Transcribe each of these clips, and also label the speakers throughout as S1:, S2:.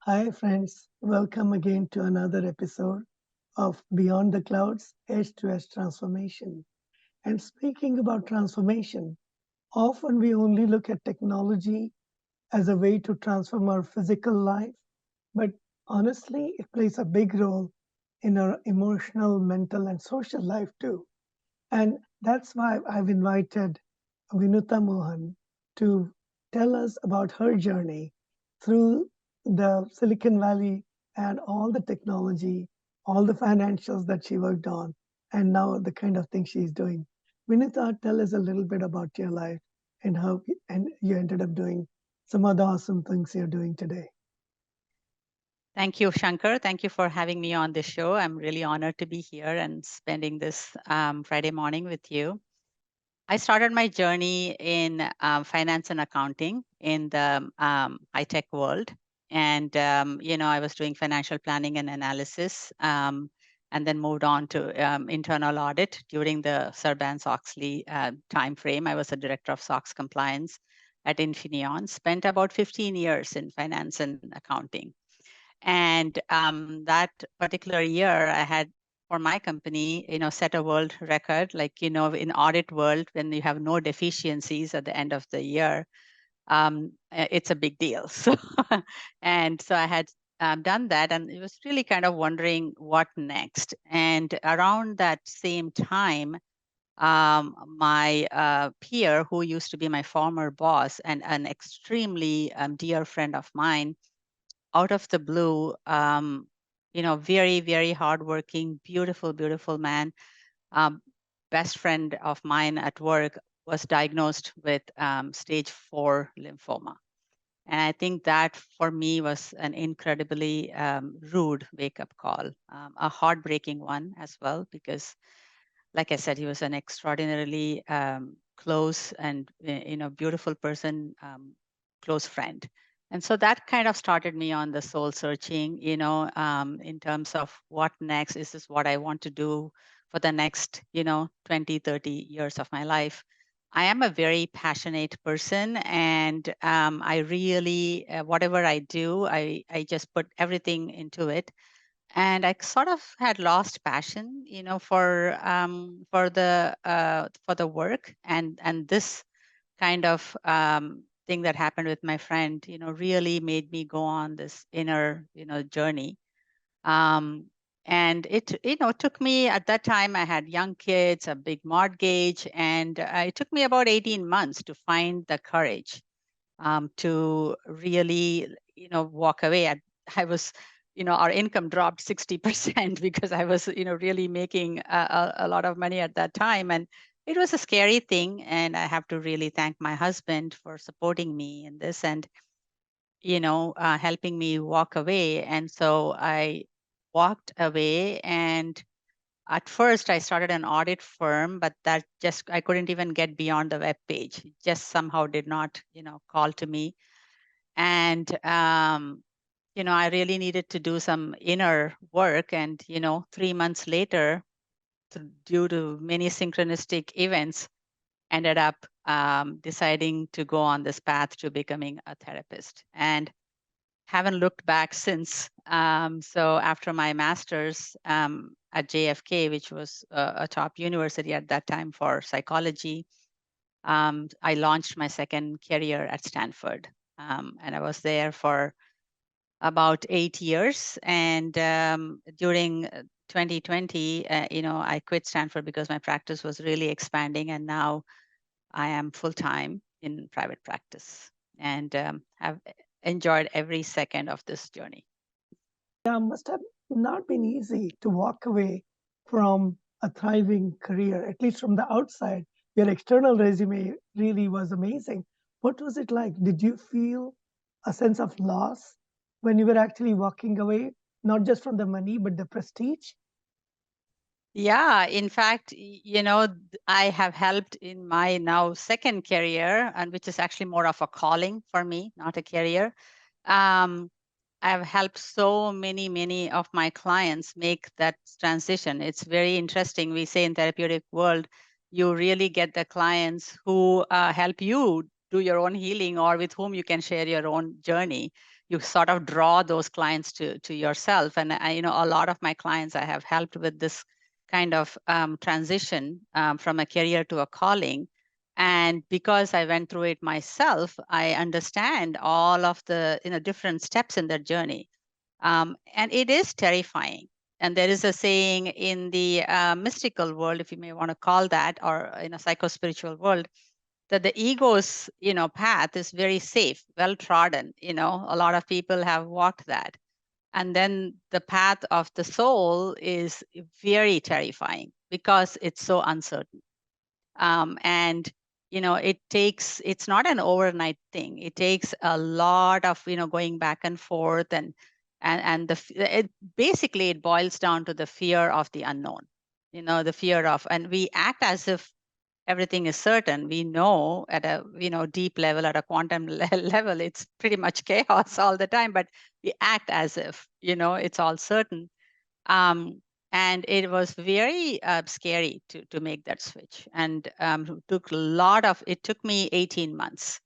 S1: Hi, friends. Welcome again to another episode of Beyond the Clouds Edge to Edge Transformation. And speaking about transformation, often we only look at technology as a way to transform our physical life, but honestly, it plays a big role in our emotional, mental, and social life too. And that's why I've invited Vinutha Mohan to tell us about her journey through the Silicon Valley and all the technology, all the financials that she worked on, and now the kind of things she's doing. Vinutha, tell us a little bit about your life and how and you ended up doing some of the awesome things you're doing today.
S2: Thank you, Shankar. Thank you for having me on this show. I'm really honored to be here and spending this Friday morning with you. I started my journey in finance and accounting in the high tech world. And, I was doing financial planning and analysis and then moved on to internal audit during the Sarbanes-Oxley time frame. I was a director of SOX compliance at Infineon, spent about 15 years in finance and accounting. And that particular year, I had for my company, set a world record. Like, in audit world, when you have no deficiencies at the end of the year, it's a big deal. So, and so I had done that, and it was really kind of wondering what next. And around that same time, my peer, who used to be my former boss and an extremely dear friend of mine, out of the blue, very, very hardworking, beautiful, beautiful man, um, best friend of mine at work was diagnosed with stage 4 lymphoma. And I think that for me was an incredibly rude wake up call, a heartbreaking one as well, because, like I said, he was an extraordinarily close and beautiful person, close friend. And so that kind of started me on the soul searching, in terms of what next. Is this what I want to do for the next, 20, 30 years of my life? I am a very passionate person, and I really, whatever I do, I just put everything into it. And I sort of had lost passion, for the work, and this kind of thing that happened with my friend, really made me go on this inner, journey. Um, and it, took me at that time. I had young kids, a big mortgage, and it took me about 18 months to find the courage to really, walk away. I was, our income dropped 60% because I was, really making a lot of money at that time. And it was a scary thing. And I have to really thank my husband for supporting me in this and, helping me walk away. And so I walked away, and at first I started an audit firm, but that just, I couldn't even get beyond the web page. It just somehow did not, call to me. And I really needed to do some inner work. And 3 months later, due to many synchronistic events, ended up deciding to go on this path to becoming a therapist, and haven't looked back since. So after my master's at JFK, which was a top university at that time for psychology, I launched my second career at Stanford. And I was there for about 8 years. And during 2020, I quit Stanford because my practice was really expanding. And now I am full time in private practice, and have enjoyed every second of this journey.
S1: Yeah, must have not been easy to walk away from a thriving career, at least from the outside. Your external resume really was amazing. What was it like? Did you feel a sense of loss when you were actually walking away, not just from the money, but the prestige?
S2: Yeah, in fact, I have helped in my now second career, and which is actually more of a calling for me, not a career. Um, I've helped so many, many of my clients make that transition. It's very interesting. We say in therapeutic world, you really get the clients who help you do your own healing or with whom you can share your own journey. You sort of draw those clients to yourself. And a lot of my clients I have helped with this kind of transition from a career to a calling. And because I went through it myself, I understand all of the different steps in that journey. And it is terrifying. And there is a saying in the mystical world, if you may want to call that, or in a psycho-spiritual world, that the ego's path is very safe, well trodden. A lot of people have walked that, and then the path of the soul is very terrifying because it's so uncertain. And it's not an overnight thing. It takes a lot of going back and forth, and basically it boils down to the fear of the unknown. The fear of, and we act as if everything is certain. We know at a deep level, at a quantum level, it's pretty much chaos all the time, but we act as if it's all certain. um, and it was very scary to make that switch, and it took me 18 months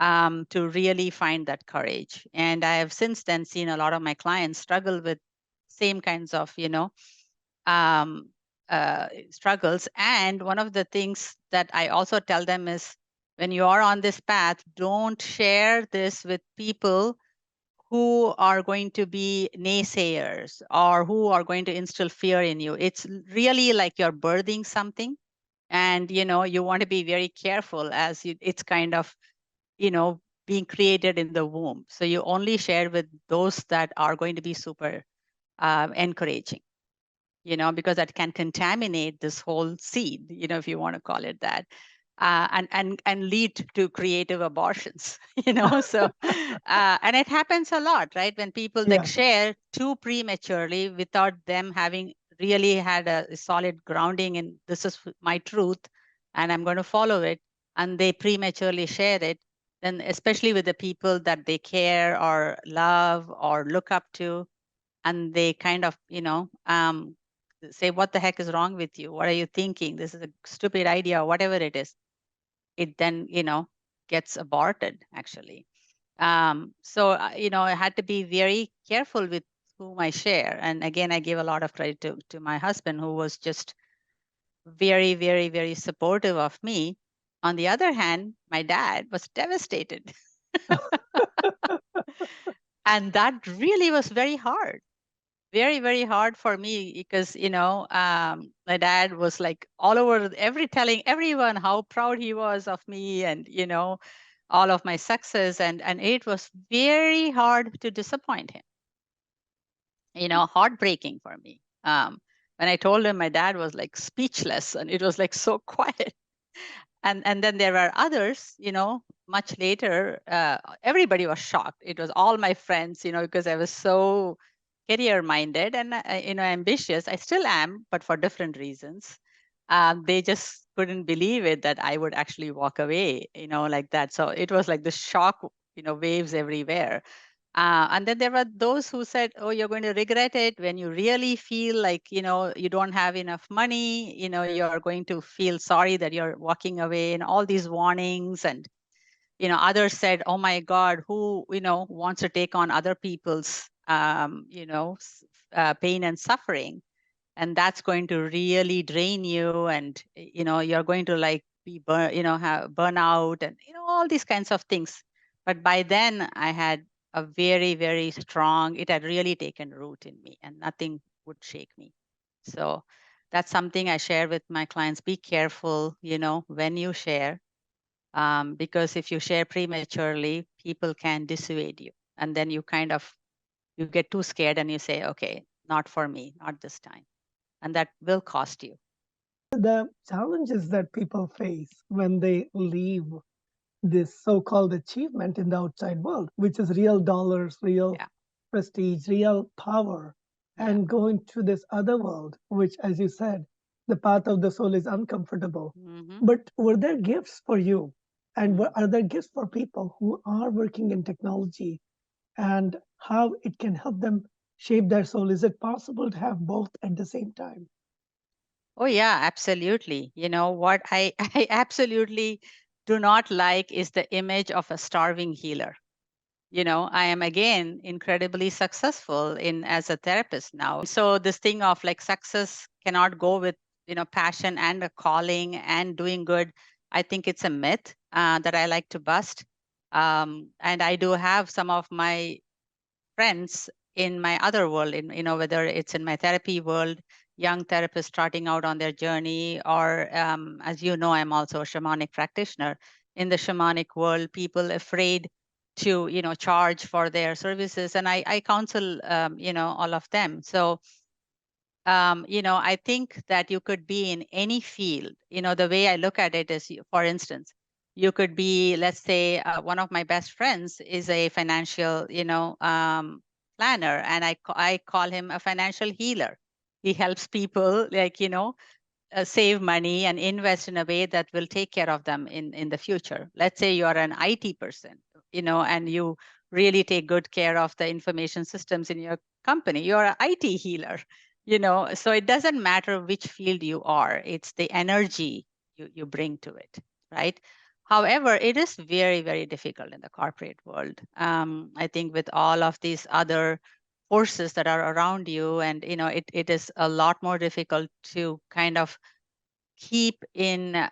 S2: to really find that courage. And I have since then seen a lot of my clients struggle with same kinds of um, struggles. And one of the things that I also tell them is, when you are on this path, don't share this with people who are going to be naysayers or who are going to instill fear in you. It's really like you're birthing something, and you want to be very careful as it's kind of you know being created in the womb. So you only share with those that are going to be super encouraging, because that can contaminate this whole seed, if you want to call it that, and lead to creative abortions, So, and it happens a lot, right? When people like
S1: Yeah.
S2: share too prematurely without them having really had a solid grounding in this is my truth, and I'm going to follow it, and they prematurely share it, then especially with the people that they care or love or look up to, and they kind of say, what the heck is wrong with you, what are you thinking, this is a stupid idea, or whatever it is, it then gets aborted actually. So I had to be very careful with whom I share. And again, I give a lot of credit to my husband, who was just very, very, very supportive of me. On the other hand, my dad was devastated. And that really was very hard, very, very hard for me, because my dad was like all over telling everyone how proud he was of me, and all of my success, and it was very hard to disappoint him, heartbreaking for me. When I told him, my dad was like speechless, and it was like so quiet. And then there were others, much later. Everybody was shocked. It was all my friends, because I was so career minded and ambitious. I still am, but for different reasons. They just couldn't believe it, that I would actually walk away, like that. So it was like the shock, waves everywhere. And then there were those who said, oh, you're going to regret it when you really feel like, you don't have enough money, you're going to feel sorry that you're walking away, and all these warnings. And, others said, oh my God, who, wants to take on other people's, pain and suffering? And that's going to really drain you. And, you're going to like be have burnout, and, all these kinds of things. But by then I had a very, very strong, it had really taken root in me, and nothing would shake me. So that's something I share with my clients. Be careful, when you share, because if you share prematurely, people can dissuade you. And then you get too scared and you say, okay, not for me, not this time. And that will cost you.
S1: The challenges that people face when they leave this so-called achievement in the outside world, which is real dollars, real
S2: Yeah.
S1: prestige, real power,
S2: Yeah.
S1: and go into this other world, which, as you said, the path of the soul is uncomfortable.
S2: Mm-hmm.
S1: But were there gifts for you? And
S2: Mm.
S1: are there gifts for people who are working in technology, and how it can help them shape their soul? Is it possible to have both at the same time?
S2: Oh yeah, absolutely. You know what? I I absolutely do not like is the image of a starving healer. I am again incredibly successful in as a therapist now. So this thing of like success cannot go with passion and a calling and doing good. I think it's a myth that I like to bust. And I do have some of my friends in my other world, in whether it's in my therapy world, young therapists starting out on their journey, or as you know, I'm also a shamanic practitioner. In the shamanic world, people afraid to charge for their services, and I counsel all of them. So I think that you could be in any field. The way I look at it is, for instance, you could be, let's say, one of my best friends is a financial, planner, and I call him a financial healer. He helps people, like, save money and invest in a way that will take care of them in the future. Let's say you're an IT person, and you really take good care of the information systems in your company. You're an IT healer, so it doesn't matter which field you are, it's the energy you bring to it, right? However, it is very, very difficult in the corporate world. I think with all of these other forces that are around you, and it is a lot more difficult to kind of keep in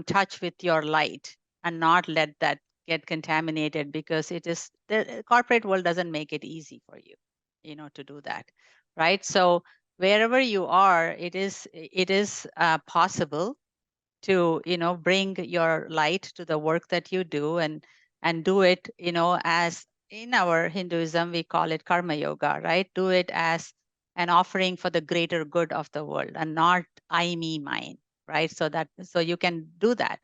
S2: touch with your light and not let that get contaminated, because the corporate world doesn't make it easy for you to do that, right? So wherever you are, it is possible to bring your light to the work that you do, and do it as in our Hinduism we call it karma yoga, right? Do it as an offering for the greater good of the world, and not I, me, mine, right? So you can do that,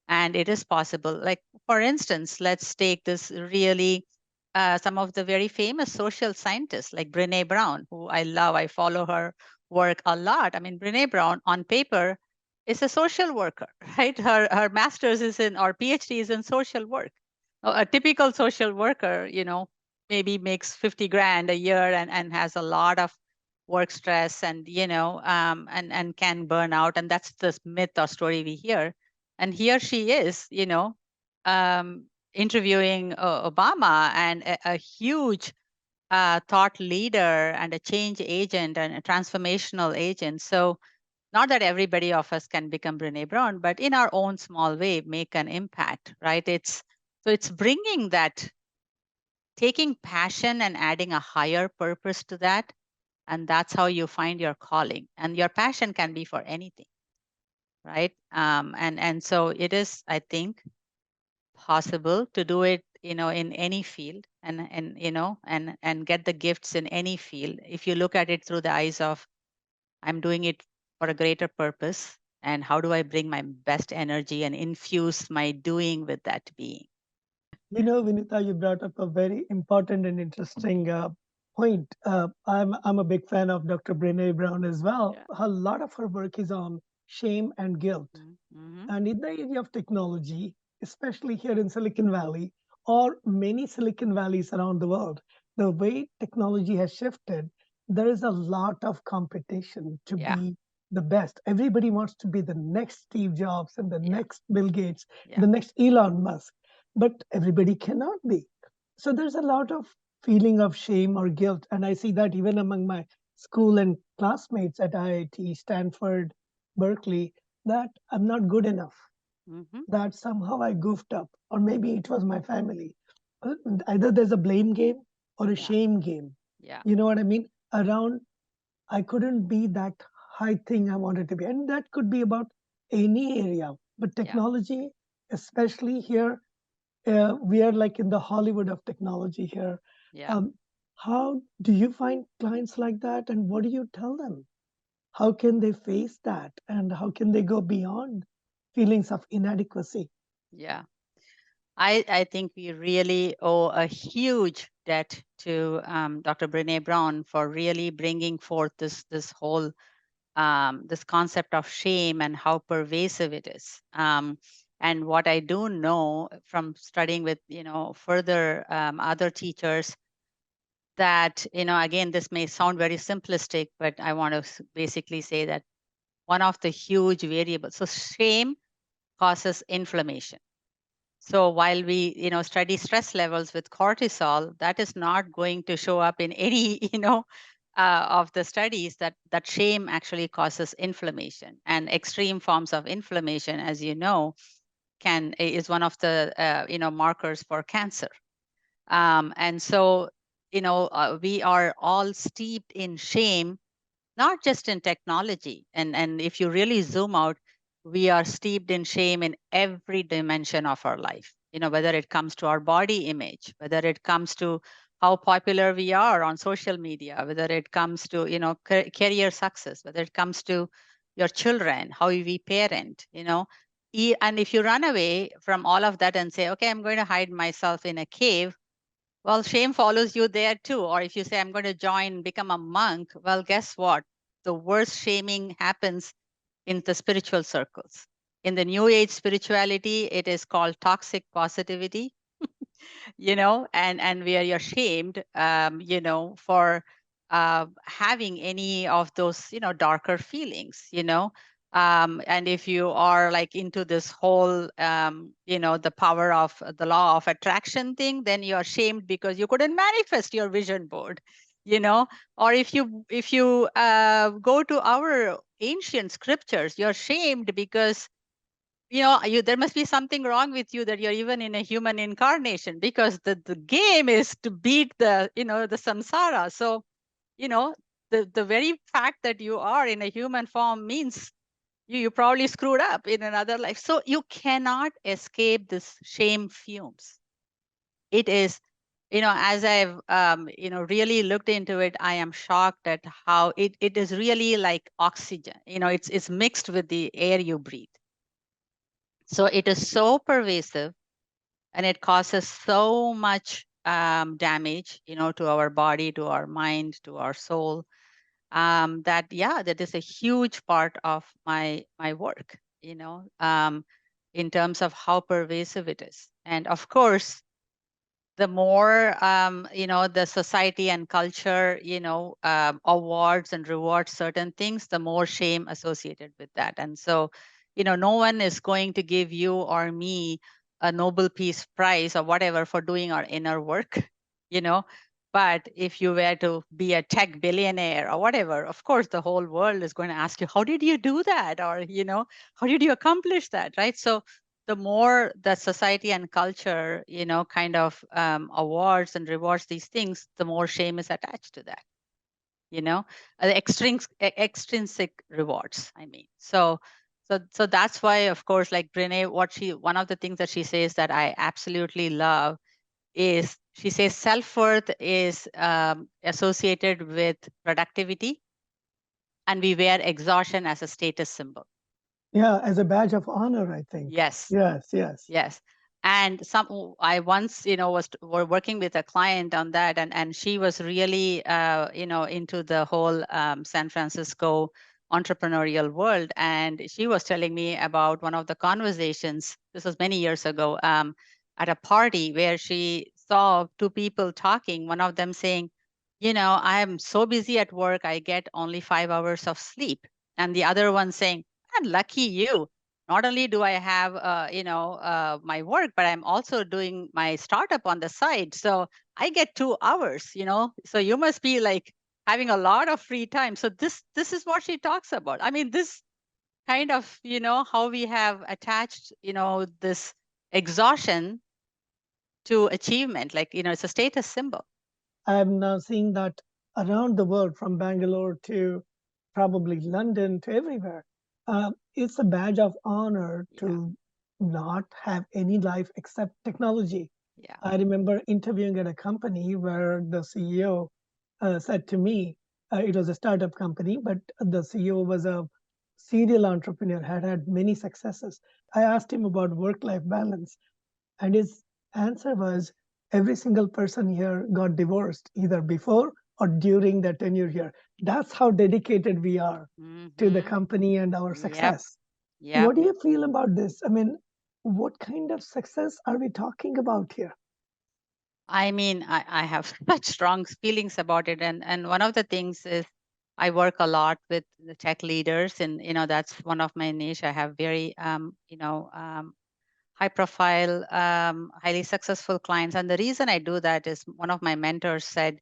S2: and it is possible. Like, for instance, let's take this really some of the very famous social scientists like Brene Brown, who I love. I follow her work a lot. I mean, Brene Brown on paper is a social worker, right? Her master's is in, or PhD is in social work. A typical social worker, maybe makes 50 grand a year, and has a lot of work stress, and and can burn out, and that's the myth or story we hear. And here she is, um, interviewing Obama, and a huge thought leader, and a change agent, and a transformational agent. So not that everybody of us can become Brene Brown, but in our own small way, make an impact, right? It's bringing that, taking passion and adding a higher purpose to that. And that's how you find your calling. And your passion can be for anything, right? And so it is, I think, possible to do it, in any field, and get the gifts in any field. If you look at it through the eyes of, I'm doing it for a greater purpose. And how do I bring my best energy and infuse my doing with that being?
S1: Vinitha, you brought up a very important and interesting point. I'm a big fan of Dr. Brene Brown as well.
S2: Yeah.
S1: A lot of her work is on shame and guilt.
S2: Mm-hmm.
S1: And in the area of technology, especially here in Silicon Valley or many Silicon Valleys around the world, the way technology has shifted, there is a lot of competition to
S2: Yeah.
S1: be the best. Everybody wants to be the next Steve Jobs and the
S2: Yeah.
S1: next Bill Gates,
S2: Yeah.
S1: the next Elon Musk, but everybody cannot be. So there's a lot of feeling of shame or guilt. And I see that even among my school and classmates at IIT, Stanford, Berkeley, that I'm not good enough,
S2: Mm-hmm.
S1: that somehow I goofed up, or maybe it was my family. Either there's a blame game or a
S2: Yeah.
S1: shame game.
S2: Yeah.
S1: You know what I mean? Around, I couldn't be that high thing I wanted to be. And that could be about any area. But
S2: Yeah.
S1: technology, especially here, we are like in the Hollywood of technology here.
S2: Yeah.
S1: Um, how do you find clients like that? And what do you tell them? How can they face that? And how can they go beyond feelings of inadequacy?
S2: Yeah. I think we really owe a huge debt to Dr. Brene Brown for really bringing forth this whole this concept of shame and how pervasive it is. And what I do know from studying with further other teachers, that again, this may sound very simplistic, but I want to basically say that one of the huge variables. So shame causes inflammation. So while we, study stress levels with cortisol, that is not going to show up in any, of the studies that shame actually causes inflammation, and extreme forms of inflammation, as you know, is one of the, markers for cancer. And so, we are all steeped in shame, not just in technology. And if you really zoom out, we are steeped in shame in every dimension of our life. Whether it comes to our body image, whether it comes to how popular we are on social media, whether it comes to, career success, whether it comes to your children, how we parent, and if you run away from all of that and say, okay, I'm going to hide myself in a cave, well, shame follows you there too. Or if you say, I'm going to join, become a monk, well, guess what? The worst shaming happens in the spiritual circles. In the New Age spirituality, it is called toxic positivity, and where you're shamed, for having any of those, darker feelings, and if you are like into this whole, the power of the law of attraction thing, then you're shamed because you couldn't manifest your vision board, you know, or if you go to our ancient scriptures, you're shamed because there must be something wrong with you that you're even in a human incarnation, because the game is to beat the samsara. So you know the very fact that you are in a human form means you probably screwed up in another life. So you cannot escape this shame fumes. It is, as I've really looked into it, I am shocked at how it is really like oxygen. It's mixed with the air you breathe. So it is so pervasive, and it causes so much damage, to our body, to our mind, to our soul. That is a huge part of my work, in terms of how pervasive it is. And of course, the more the society and culture awards and rewards certain things, the more shame associated with that. And so no one is going to give you or me a Nobel Peace Prize or whatever for doing our inner work. you know but if you were to be a tech billionaire or whatever, of course the whole world is going to ask you, how did you do that? Or how did you accomplish that, right? So the more the society and culture, kind of awards and rewards these things, the more shame is attached to that, the extrinsic rewards, I mean. So that's why, of course, like Brene, one of the things that she says that I absolutely love is, she says self-worth is associated with productivity, and we wear exhaustion as a status symbol.
S1: Yeah, as a badge of honor, I think.
S2: Yes.
S1: Yes, yes.
S2: Yes. And I once, were working with a client on that, and she was really, into the whole San Francisco entrepreneurial world. And she was telling me about one of the conversations. This was many years ago, at a party where she saw two people talking. One of them saying, I'm so busy at work, I get only 5 hours of sleep. And the other one saying, "Man, lucky you, not only do I have my work, but I'm also doing my startup on the side, so I get 2 hours. So you must be like having a lot of free time." So this is what she talks about. I mean, this kind of how we have attached this exhaustion to achievement, like it's a status symbol.
S1: I'm now seeing that around the world, from Bangalore to probably London to everywhere. It's a badge of honor
S2: Yeah.
S1: to not have any life except technology.
S2: Yeah.
S1: I remember interviewing at a company where the CEO said to me, it was a startup company, but the CEO was a serial entrepreneur, had had many successes. I asked him about work life balance, and his answer was, every single person here got divorced either before or during their tenure here. That's how dedicated we are to the
S2: Mm-hmm.
S1: company and our
S2: Yep.
S1: success.
S2: Yep.
S1: What do you feel about this? I mean, what kind of success are we talking about here?
S2: I mean, I have such strong feelings about it. And one of the things is, I work a lot with the tech leaders, and that's one of my niche. I have very high profile, highly successful clients. And the reason I do that is one of my mentors said,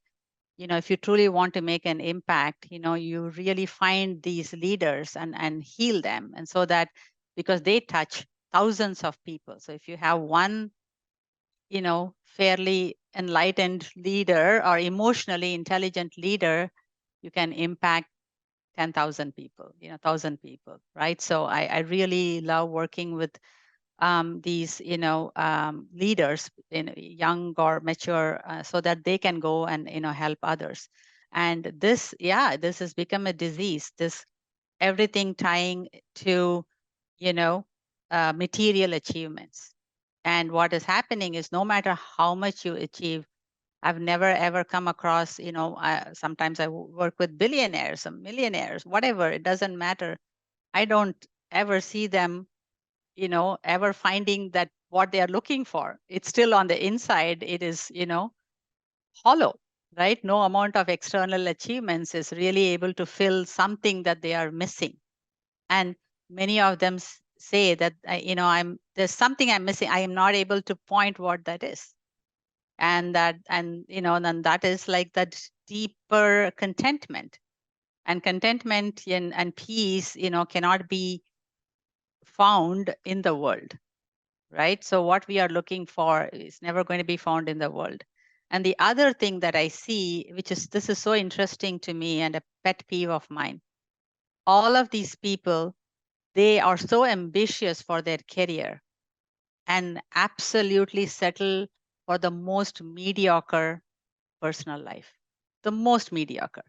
S2: if you truly want to make an impact, you really find these leaders and heal them. And so that, because they touch thousands of people. So if you have one, fairly enlightened leader or emotionally intelligent leader, you can impact 10,000 people, 1,000 people, right? So I really love working with these, leaders, young or mature, so that they can go and, help others. And this, yeah, this has become a disease. This everything tying to, you know, material achievements. And what is happening is no matter how much you achieve, I've never ever come across, sometimes I work with billionaires, some millionaires, whatever, it doesn't matter. I don't ever see them, ever finding that what they are looking for. It's still on the inside, it is, hollow, right? No amount of external achievements is really able to fill something that they are missing. And many of them say that, there's something I'm missing. I am not able to point what that is. And then that is like that deeper contentment. And contentment and peace, cannot be found in the world, right? So what we are looking for is never going to be found in the world. And the other thing that I see, which is this is so interesting to me and a pet peeve of mine, all of these people, they are so ambitious for their career and absolutely settle for the most mediocre personal life, the most mediocre.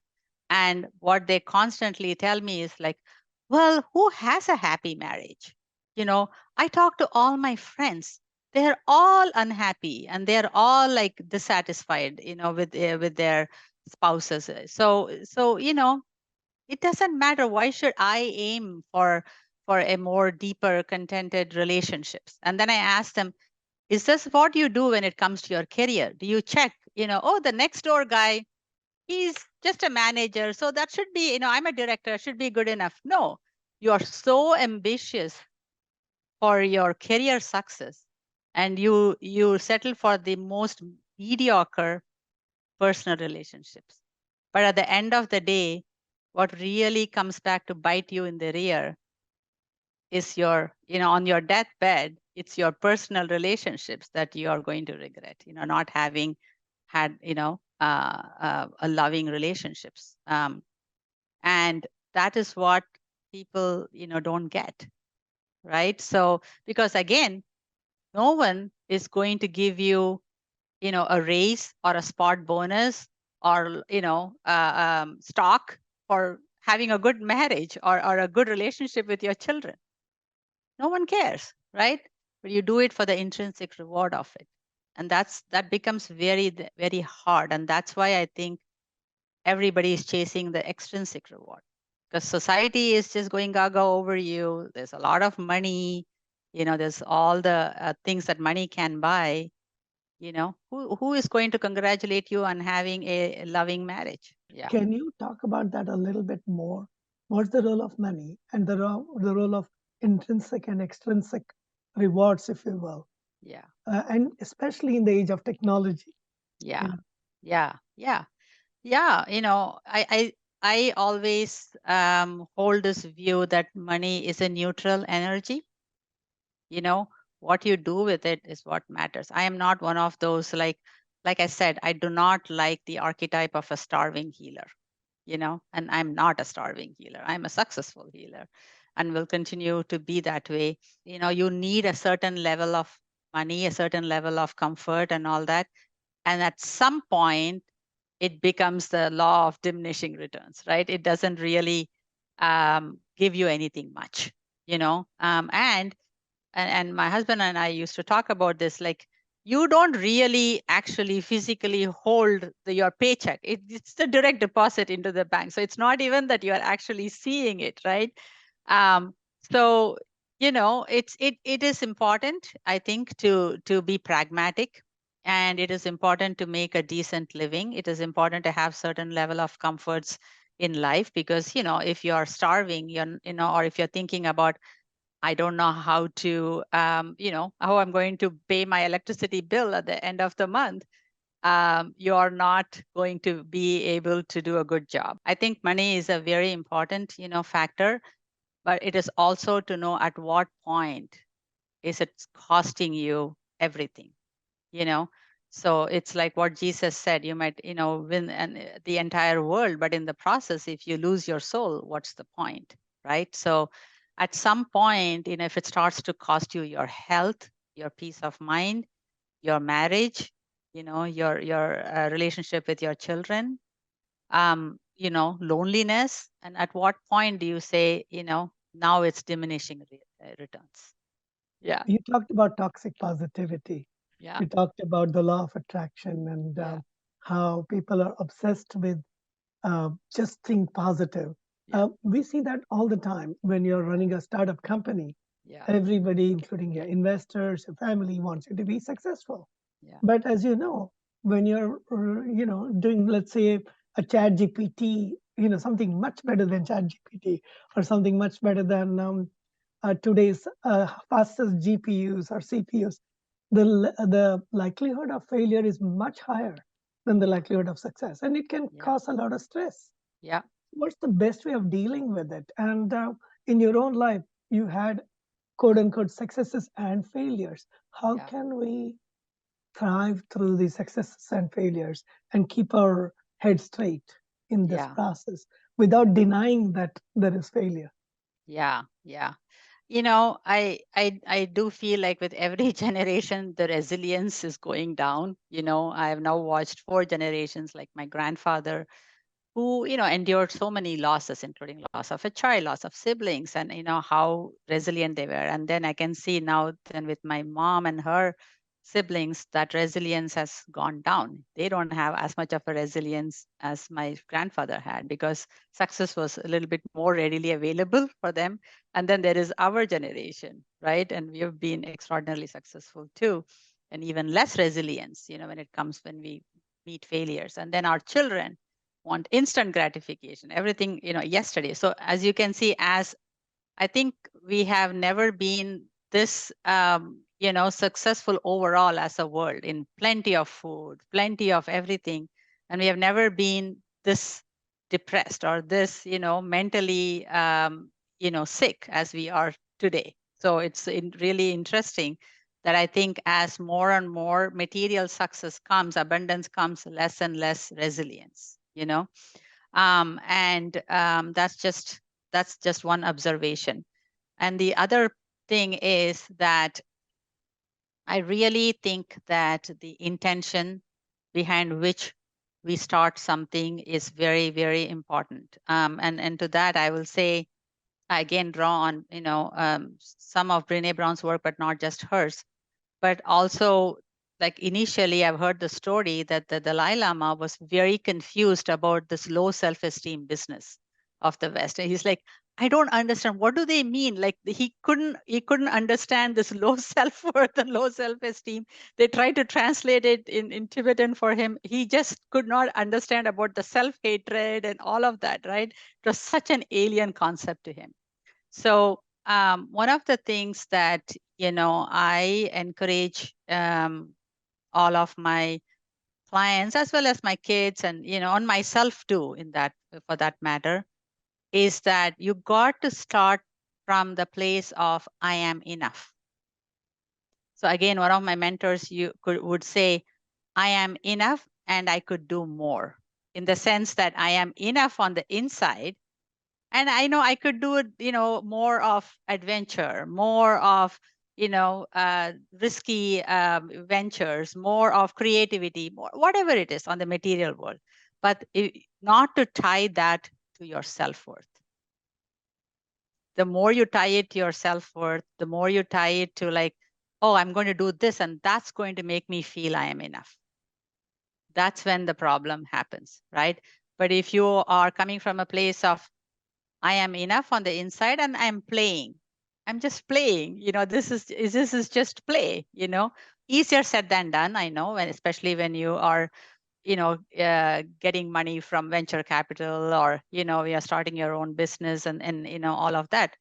S2: And what they constantly tell me is like, well, who has a happy marriage? I talk to all my friends. They're all unhappy and they're all like dissatisfied, with their spouses. So it doesn't matter. Why should I aim for a more deeper, contented relationships? And then I ask them, is this what you do when it comes to your career? Do you check, oh, the next door guy, he's just a manager, so that should be, I'm a director, should be good enough? No, you are so ambitious for your career success, and you settle for the most mediocre personal relationships. But at the end of the day, what really comes back to bite you in the rear is your, on your deathbed, it's your personal relationships that you are going to regret, not having had, a loving relationships. And that is what people, don't get, right? So, because again, no one is going to give you, a raise or a spot bonus or, stock for having a good marriage or a good relationship with your children. No one cares, right? But you do it for the intrinsic reward of it. And that becomes very hard. And that's why I think everybody is chasing the extrinsic reward, because society is just going gaga over you. There's a lot of money, there's all the things that money can buy. Who is going to congratulate you on having a loving marriage? Yeah.
S1: Can you talk about that a little bit more? What's the role of money and the role of intrinsic and extrinsic rewards, if you will,
S2: Yeah.
S1: and especially in the age of technology? You
S2: Yeah.
S1: know,
S2: Yeah. Yeah. Yeah. I always hold this view that money is a neutral energy. you know what you do with it is what matters. I am not one of those, like I said, I do not like the archetype of a starving healer. And I'm not a starving healer, I'm a successful healer, and will continue to be that way. You need a certain level of money, a certain level of comfort and all that, and at some point it becomes the law of diminishing returns, right? It doesn't really give you anything much. And my husband and I used to talk about this, like, you don't really actually physically hold your paycheck. It's the direct deposit into the bank, so it's not even that you are actually seeing it, right? um, so it is important, I think, to be pragmatic, and it is important to make a decent living. It is important to have certain level of comforts in life, because if you are starving, or if you're thinking about I don't know how to, how I'm going to pay my electricity bill at the end of the month, you're not going to be able to do a good job. I think money is a very important, factor, but it is also to know at what point is it costing you everything, you know? So it's like what Jesus said, you might, win the entire world, but in the process, if you lose your soul, what's the point, right? So at some point, if it starts to cost you your health, your peace of mind, your marriage, your relationship with your children, loneliness, and at what point do you say, now it's diminishing returns? Yeah,
S1: You talked about toxic positivity.
S2: yeah,
S1: You talked about the law of attraction and
S2: yeah,
S1: how people are obsessed with just think positive.
S2: yeah,
S1: We see that all the time when you're running a startup company.
S2: yeah,
S1: Everybody, including your investors, your family, wants you to be successful.
S2: yeah,
S1: But as you know, when you're doing, let's say, a chat GPT, something much better than chat GPT, or something much better than today's fastest GPUs or CPUs, the likelihood of failure is much higher than the likelihood of success, and it can
S2: yeah,
S1: cause a lot of stress.
S2: yeah,
S1: What's the best way of dealing with it? And in your own life, you had quote unquote successes and failures. How
S2: yeah,
S1: can we thrive through the successes and failures and keep our head straight in this
S2: yeah,
S1: process without denying that there is failure?
S2: yeah, yeah. I do feel like with every generation, the resilience is going down. I have now watched four generations, like my grandfather, who endured so many losses, including loss of a child, loss of siblings, and how resilient they were. And then I can see now then with my mom and her siblings, that resilience has gone down. They don't have as much of a resilience as my grandfather had, because success was a little bit more readily available for them. And then there is our generation, right? And we have been extraordinarily successful too, and even less resilience, when it comes when we meet failures. And then our children want instant gratification, everything, yesterday. So as you can see, as I think we have never been this, successful overall as a world, in plenty of food, plenty of everything. And we have never been this depressed or this, mentally, sick as we are today. So it's really interesting that I think as more and more material success comes, abundance comes, less and less resilience, and that's just one observation. And the other thing is that I really think that the intention behind which we start something is very, very important. And to that, I will say, I again draw on some of Brene Brown's work, but not just hers. But also, like initially, I've heard the story that the Dalai Lama was very confused about this low self-esteem business of the West. And he's like, I don't understand. What do they mean? Like he couldn't understand this low self-worth and low self-esteem. They tried to translate it in Tibetan for him. He just could not understand about the self-hatred and all of that, right? It was such an alien concept to him. So one of the things that I encourage all of my clients, as well as my kids, and on myself too, in that, for that matter, is that you got to start from the place of I am enough. So again, one of my mentors would say, I am enough and I could do more, in the sense that I am enough on the inside, and I know I could do it, more of adventure, more of risky ventures, more of creativity, more whatever it is on the material world, but not to tie that to your self-worth. The more you tie it to your self-worth, the more you tie it to, like, oh, I'm going to do this and that's going to make me feel I am enough. That's when the problem happens, right? But if you are coming from a place of I am enough on the inside and I'm playing. I'm just playing. This is just play, Easier said than done, I know, and especially when you are, getting money from venture capital, or, we are starting your own business, and all of that.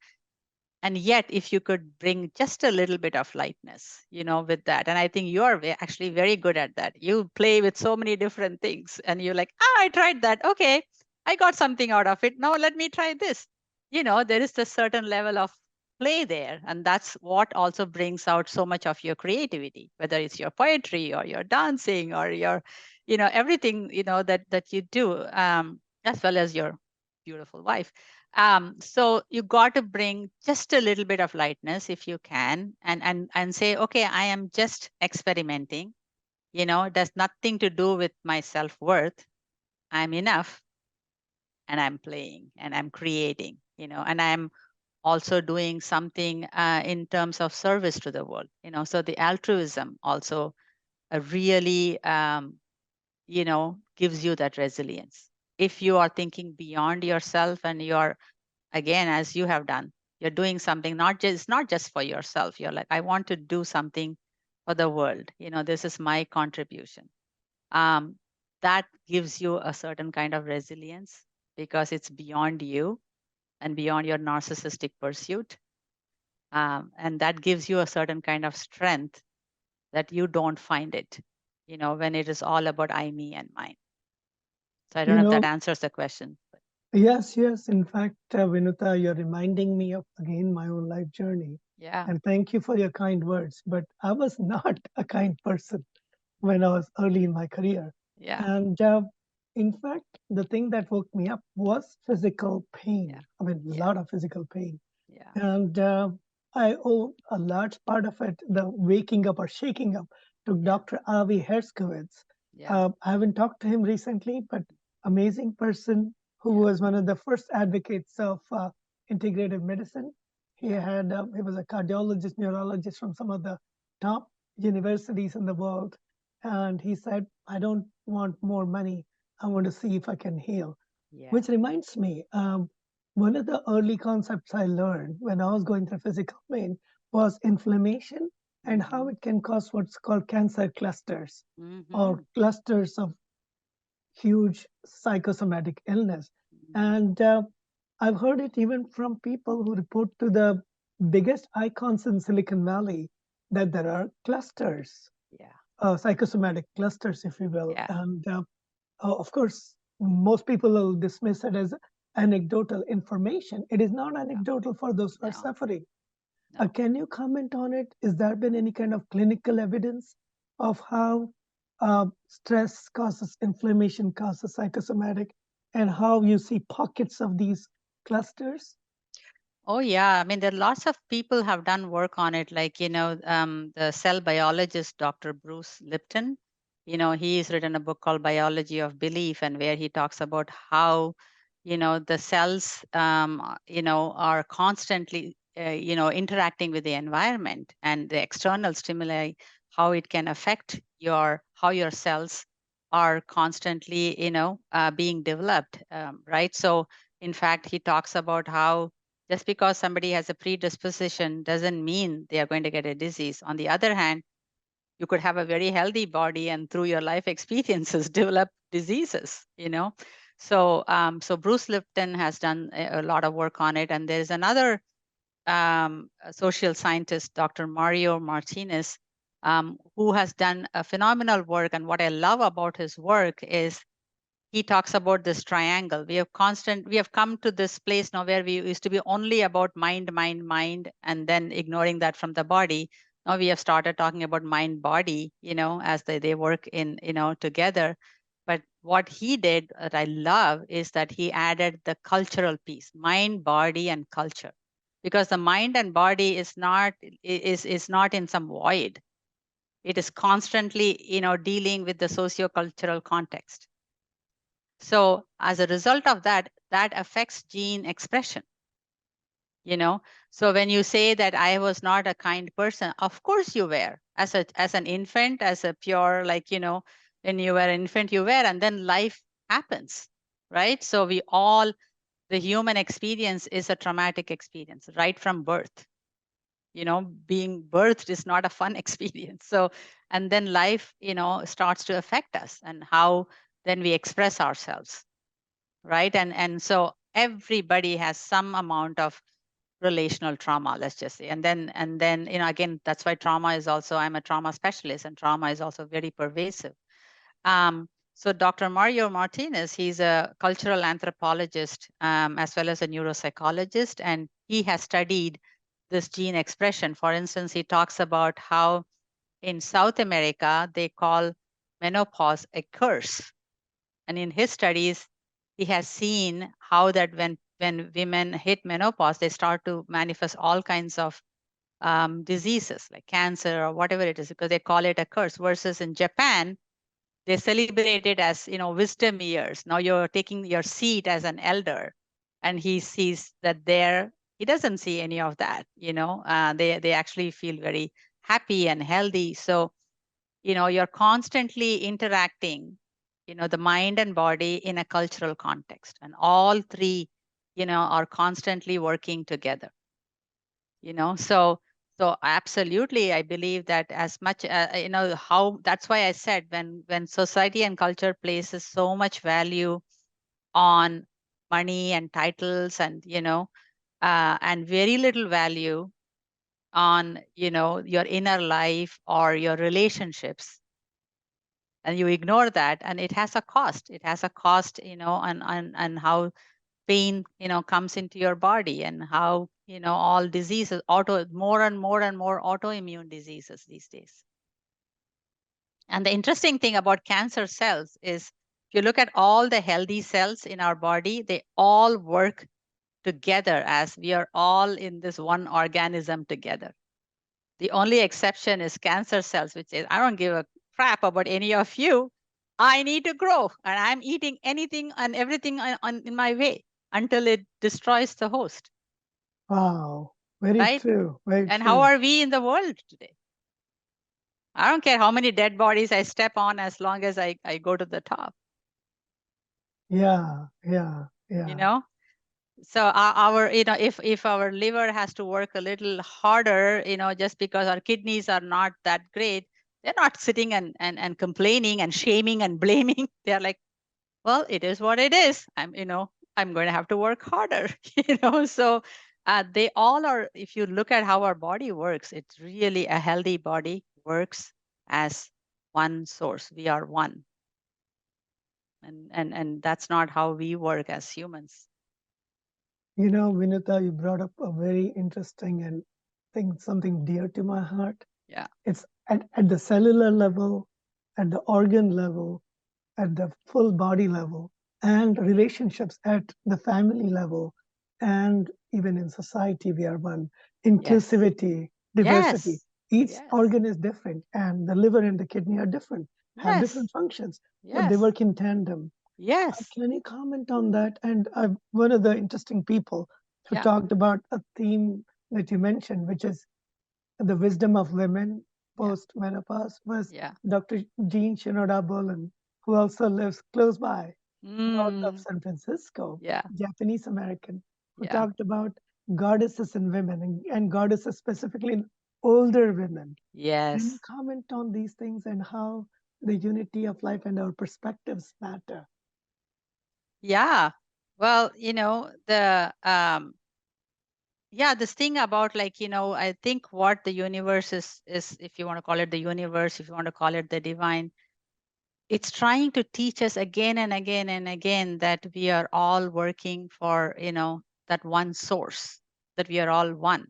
S2: And yet, if you could bring just a little bit of lightness, with that, and I think you are actually very good at that. You play with so many different things, and you're like, I tried that. Okay, I got something out of it. Now let me try this. There is a certain level of play there, and that's what also brings out so much of your creativity, whether it's your poetry or your dancing or your, everything, that you do, as well as your beautiful wife. So you got to bring just a little bit of lightness if you can, and say, okay, I am just experimenting. It has nothing to do with my self-worth. I'm enough, and I'm playing, and I'm creating, and I'm also doing something in terms of service to the world. So the altruism also really gives you that resilience. If you are thinking beyond yourself, and you're, again, as you have done, you're doing something, not just for yourself. You're like, I want to do something for the world. This is my contribution. um, that gives you a certain kind of resilience, because it's beyond you and beyond your narcissistic pursuit. And that gives you a certain kind of strength that you don't find it, when it is all about I, me, and mine. So I don't
S1: You
S2: know if that
S1: know,
S2: answers the question.
S1: yes, yes. In fact, Vinutha, you're reminding me of again my own life journey.
S2: Yeah,
S1: And thank you for your kind words. But I was not a kind person when I was early in my career.
S2: yeah,
S1: And in fact, the thing that woke me up was physical
S2: yeah,
S1: pain. I mean, a
S2: yeah,
S1: lot of physical pain.
S2: yeah,
S1: And I owe a large part of it, the waking up or shaking up, to
S2: yeah,
S1: Dr. Avi Herskowitz.
S2: yeah,
S1: I haven't talked to him recently, but amazing person who
S2: yeah,
S1: was one of the first advocates of integrative medicine.
S2: yeah,
S1: He was a cardiologist, neurologist from some of the top universities in the world, and he said, "I don't want more money. I want to see if I can heal."
S2: yeah.
S1: Which reminds me, one of the early concepts I learned when I was going through physical pain was inflammation and how
S2: Mm-hmm.
S1: it can cause what's called cancer clusters or
S2: Mm-hmm.
S1: clusters of huge psychosomatic illness.
S2: Mm-hmm.
S1: And I've heard it even from people who report to the biggest icons in Silicon Valley that there are clusters,
S2: Yeah,
S1: psychosomatic clusters, if you will.
S2: yeah,
S1: And of course, most people will dismiss it as anecdotal information. It is not
S2: yeah.
S1: anecdotal for those who are
S2: No,
S1: suffering.
S2: no.
S1: Can you comment on it? Is there been any kind of clinical evidence of how stress causes inflammation, causes psychosomatic, and how you see pockets of these clusters?
S2: Oh yeah, I mean there are lots of people have done work on it, like the cell biologist Dr. Bruce Lipton. He's written a book called Biology of Belief, and where he talks about how the cells are constantly interacting with the environment and the external stimuli, how it can affect how your cells are constantly being developed, right? So in fact, he talks about how just because somebody has a predisposition doesn't mean they are going to get a disease. On the other hand, you could have a very healthy body and through your life experiences develop diseases, so Bruce Lipton has done a lot of work on it. And there's another a social scientist, Dr. Mario Martinez, who has done a phenomenal work. And what I love about his work is he talks about this triangle. We have come to this place now where we used to be only about mind, mind, mind, and then ignoring that from the body. Now we have started talking about mind, body, as they work in, together. But what he did that I love is that he added the cultural piece, mind, body, and culture. Because the mind and body is not in some void. It is constantly, dealing with the socio-cultural context. So as a result of that, that affects gene expression, you know. So when you say that I was not a kind person, of course you were. As an infant, as a pure, like, when you were an infant, you were, and then life happens, right? So the human experience is a traumatic experience right from birth. Being birthed is not a fun experience. So, and then life, starts to affect us and how then we express ourselves, right? And so everybody has some amount of relational trauma, let's just say. And then, again, that's why trauma is also, I'm a trauma specialist, and trauma is also very pervasive. So Dr. Mario Martinez, he's a cultural anthropologist, as well as a neuropsychologist, and he has studied this gene expression. For instance, he talks about how in South America they call menopause a curse. And in his studies, he has seen how that when women hit menopause, they start to manifest all kinds of diseases like cancer or whatever it is, because they call it a curse. Versus in Japan, they celebrate it as, wisdom years. Now you're taking your seat as an elder, and he sees that there. He doesn't see any of that. They actually feel very happy and healthy. So you're constantly interacting, the mind and body in a cultural context, and all three, are constantly working together. So absolutely, I believe that as much how, that's why I said, when society and culture places so much value on money and titles, and and very little value on your inner life or your relationships, and you ignore that, and it has a cost, and how pain comes into your body, and how all diseases, more and more and more autoimmune diseases these days. And the interesting thing about cancer cells is, if you look at all the healthy cells in our body, they all work together, as we are all in this one organism together. The only exception is cancer cells, which is, I don't give a crap about any of you. I need to grow, and I'm eating anything and everything in my way until it destroys the host,
S1: Wow. Very
S2: right?
S1: true. Very
S2: And how
S1: true.
S2: are we in the world today? I don't care how many dead bodies I step on, as long as I go to the top,
S1: Yeah. Yeah.
S2: you
S1: Yeah.
S2: know? So our if our liver has to work a little harder, just because our kidneys are not that great, they're not sitting and complaining and shaming and blaming. They're like, well, it is what it is. I'm going to have to work harder. So they all are. If you look at how our body works, it's really, a healthy body works as one source. We are one, and that's not how we work as humans.
S1: Vinutha, you brought up a very interesting and thing, something dear to my heart.
S2: Yeah.
S1: It's at the cellular level, at the organ level, at the full body level, and relationships at the family level, and even in society, we are one.
S2: Yes.
S1: Inclusivity, diversity.
S2: Yes.
S1: Each
S2: Yes.
S1: organ is different, and the liver and the kidney are different, have
S2: Yes.
S1: different functions, but they
S2: Yes.
S1: work in tandem.
S2: Yes.
S1: Can you comment on that? And one of the interesting people who
S2: Yeah.
S1: talked about a theme that you mentioned, which is the wisdom of women
S2: Yeah.
S1: post menopause, was
S2: Yeah.
S1: Dr. Jean Shinoda Bolen, who also lives close by, north of
S2: Mm.
S1: San Francisco,
S2: Yeah.
S1: Japanese American, who
S2: Yeah.
S1: talked about goddesses in women, and goddesses specifically in older women. Can you
S2: Yes.
S1: comment on these things and how the unity of life and our perspectives matter?
S2: Yeah. Well, yeah, this thing about, like, I think what the universe is, if you want to call it the universe, if you want to call it the divine, it's trying to teach us again and again and again that we are all working for, that one source, that we are all one.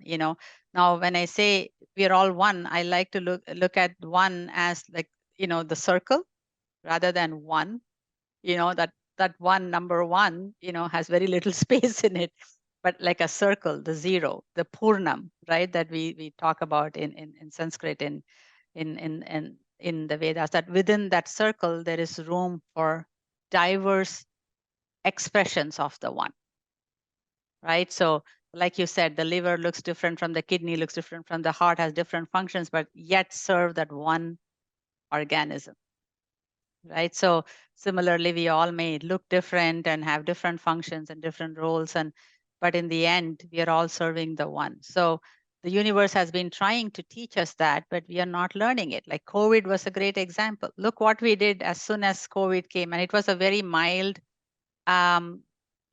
S2: Now when I say we are all one, I like to look at one as, like, the circle, rather than one. That one, number one, has very little space in it, but like a circle, the zero, the purnam, right, that we talk about in Sanskrit, in the Vedas, that within that circle there is room for diverse expressions of the one, right? So like you said, the liver looks different from the kidney, looks different from the heart, has different functions, but yet serve that one organism, right? So similarly, we all may look different and have different functions and different roles, but in the end, we are all serving the one. So the universe has been trying to teach us that, but we are not learning it. Like COVID was a great example. Look what we did as soon as COVID came, and it was a very mild um,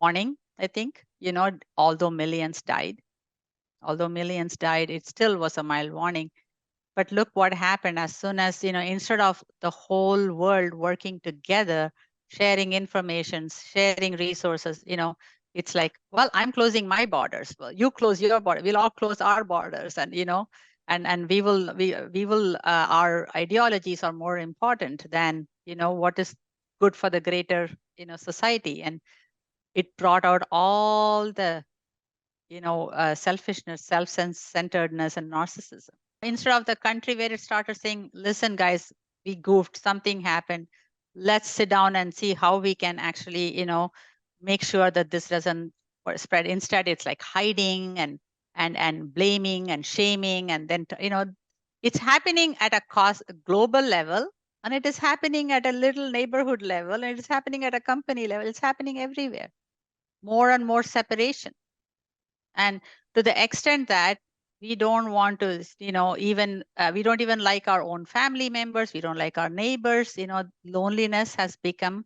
S2: warning, I think, although millions died. Although millions died, it still was a mild warning. But look what happened as soon as, instead of the whole world working together, sharing information, sharing resources, it's like, well, I'm closing my borders. Well, you close your border. We'll all close our borders, and and our ideologies are more important than what is good for the greater society. And it brought out all the selfishness, self-centeredness, and narcissism. Instead of the country where it started saying, listen, guys, we goofed, something happened. Let's sit down and see how we can actually, make sure that this doesn't spread. Instead, it's like hiding and blaming and shaming. And then, it's happening at a global level, and it is happening at a little neighborhood level, and it is happening at a company level. It's happening everywhere. More and more separation. And to the extent that we don't want to even we don't even like our own family members, we don't like our neighbors. Loneliness has become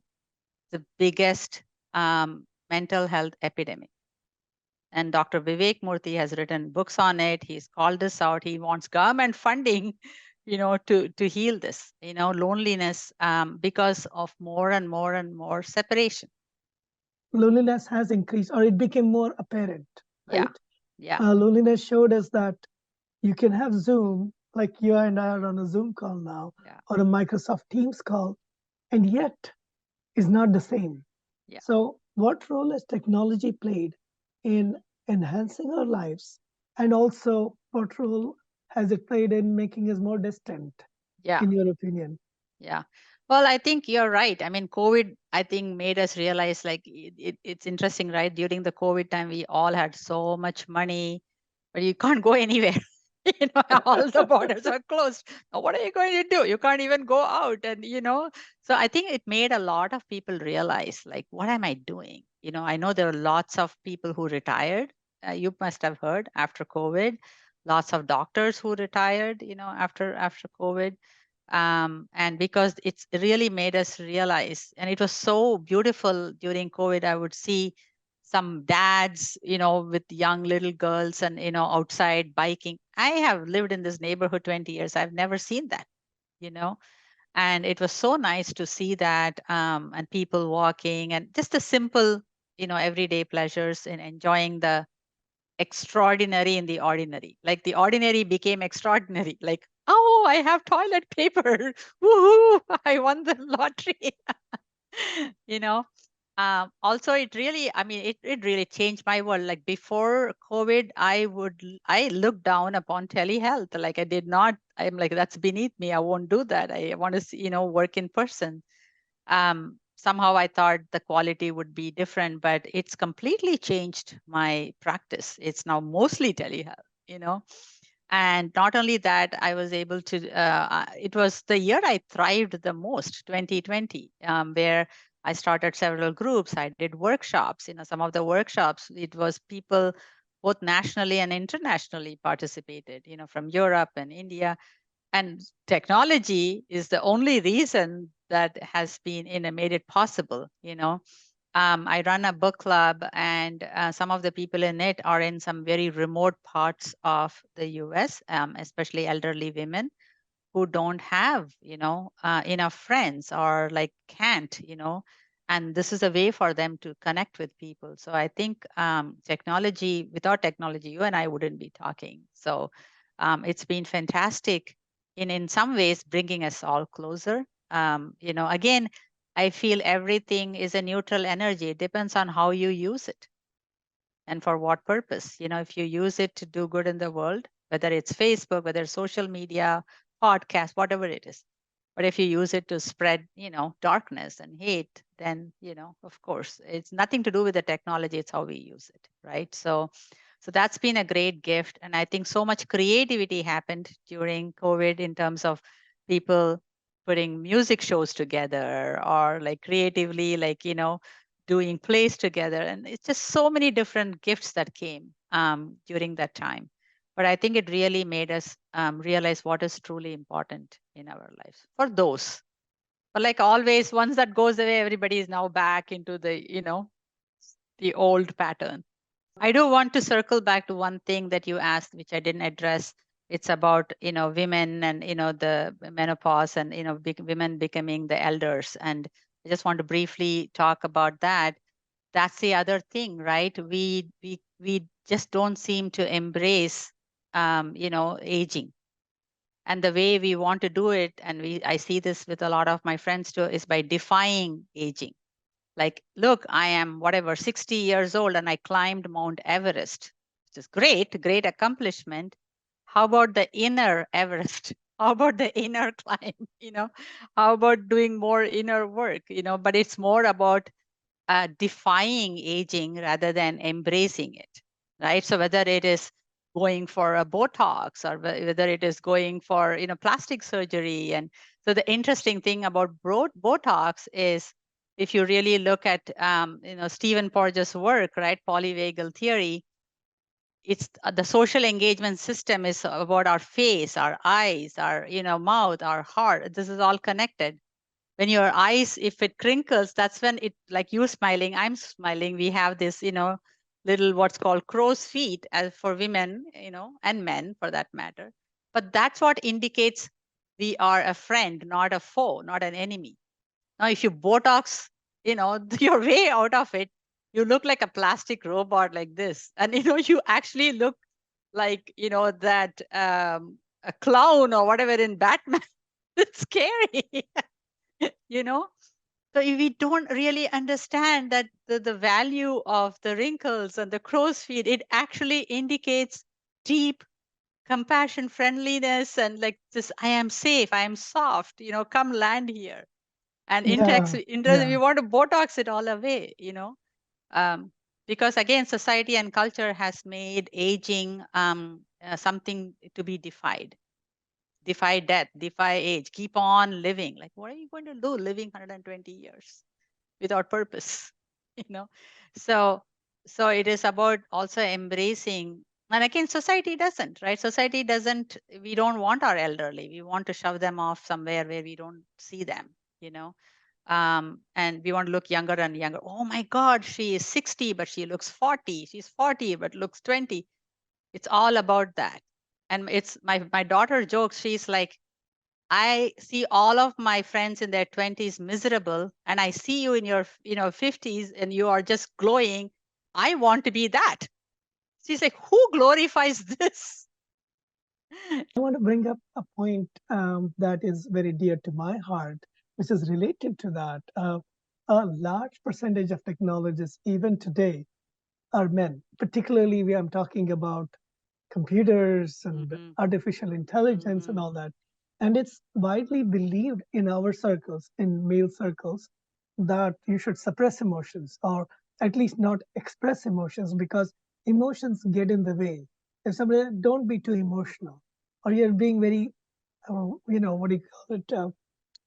S2: the biggest mental health epidemic, and Dr. Vivek Murthy has written books on it. He's called this out. He wants government funding to heal this loneliness, because of more and more and more separation.
S1: Loneliness has increased, or it became more apparent,
S2: Yeah.
S1: right?
S2: Yeah.
S1: Loneliness showed us that you can have Zoom, like you and I are on a Zoom call now,
S2: Yeah.
S1: or a Microsoft Teams call, and yet is not the same.
S2: Yeah.
S1: So, what role has technology played in enhancing our lives? And also, what role has it played in making us more distant,
S2: Yeah.
S1: in your opinion?
S2: Yeah. Well, I think you're right. I mean, COVID, I think, made us realize, like, it's interesting, right? During the COVID time, we all had so much money, but you can't go anywhere. All the borders are closed. Now, what are you going to do? You can't even go out. And, so I think it made a lot of people realize, like, what am I doing? I know there are lots of people who retired. You must have heard after COVID, lots of doctors who retired, after COVID. And because it's really made us realize, and it was so beautiful during COVID, I would see some dads with young little girls and outside biking. I have lived in this neighborhood 20 years. I've never seen that you know and it was so nice to see that, and people walking, and just the simple everyday pleasures and enjoying the extraordinary in the ordinary. Like the ordinary became extraordinary. Like, oh, I have toilet paper. Woohoo! I won the lottery. you know. Also, it really, I mean, it really changed my world. Like before COVID, I looked down upon telehealth. Like I did not, I'm like, that's beneath me. I won't do that. I want to, work in person. Somehow I thought the quality would be different, but it's completely changed my practice. It's now mostly telehealth, and not only that, I was able to, it was the year I thrived the most, 2020, where I started several groups. I did workshops. Some of the workshops, it was people both nationally and internationally participated, from Europe and India. And technology is the only reason that has been made it possible. I run a book club, and some of the people in it are in some very remote parts of the US, especially elderly women who don't have enough friends, or like can't, and this is a way for them to connect with people. So I think, technology, without technology, you and I wouldn't be talking. So it's been fantastic in some ways, bringing us all closer. Again, I feel everything is a neutral energy. It depends on how you use it and for what purpose. If you use it to do good in the world, whether it's Facebook, whether it's social media, podcast, whatever it is. But if you use it to spread, darkness and hate, then, of course, it's nothing to do with the technology. It's how we use it, right? So that's been a great gift. And I think so much creativity happened during COVID in terms of people putting music shows together, or like creatively, like, doing plays together. And it's just so many different gifts that came during that time. But I think it really made us realize what is truly important in our lives for those. But like always, once that goes away, everybody is now back into the, the old pattern. I do want to circle back to one thing that you asked, which I didn't address. It's about, women and, the menopause and, women becoming the elders. And I just want to briefly talk about that. That's the other thing, right? We just don't seem to embrace, aging. And the way we want to do it, and I see this with a lot of my friends too, is by defying aging. Like, look, I am whatever 60 years old and I climbed Mount Everest, which is great accomplishment. How about the inner Everest? How about the inner climb? How about doing more inner work? But it's more about defying aging rather than embracing it, right? So whether it is going for a Botox or whether it is going for plastic surgery, and so the interesting thing about Botox is if you really look at Stephen Porges' work, right, polyvagal theory, it's the social engagement system is about our face, our eyes, our mouth, our heart. This is all connected. When your eyes, if it crinkles, that's when it, like you smiling, I'm smiling, we have this little what's called crow's feet, as for women, and men for that matter. But that's what indicates we are a friend, not a foe, not an enemy. Now if you Botox your way out of it, you look like a plastic robot like this, and you actually look like that a clown or whatever in Batman. It's scary. you know so if we don't really understand that the value of the wrinkles and the crow's feet, it actually indicates deep compassion, friendliness, and like this, I am safe, I am soft, come land here. And
S1: Yeah,
S2: we
S1: yeah.
S2: want to Botox it all away, um, because again, society and culture has made aging something to be defied. Defy death, defy age, keep on living. Like, what are you going to do living 120 years without purpose? you know so so it is about also embracing. And again, society doesn't, right? Society doesn't, we don't want our elderly, we want to shove them off somewhere where we don't see them, you know and we want to look younger and younger. Oh my god, she is 60 but she looks 40, she's 40 but looks 20. It's all about that. And it's my daughter jokes, she's like, I see all of my friends in their 20s miserable, and I see you in your 50s and you are just glowing. I want to be that. She's like, who glorifies this?
S1: I want to bring up a point that is very dear to my heart, which is related to that. A large percentage of technologists, even today, are men. Particularly, I'm talking about computers and
S2: Mm-hmm.
S1: artificial intelligence and
S2: Mm-hmm.
S1: all that. And it's widely believed in our circles, in male circles, that you should suppress emotions or at least not express emotions because emotions get in the way. If somebody, don't be too emotional, or you're being very, what do you call it?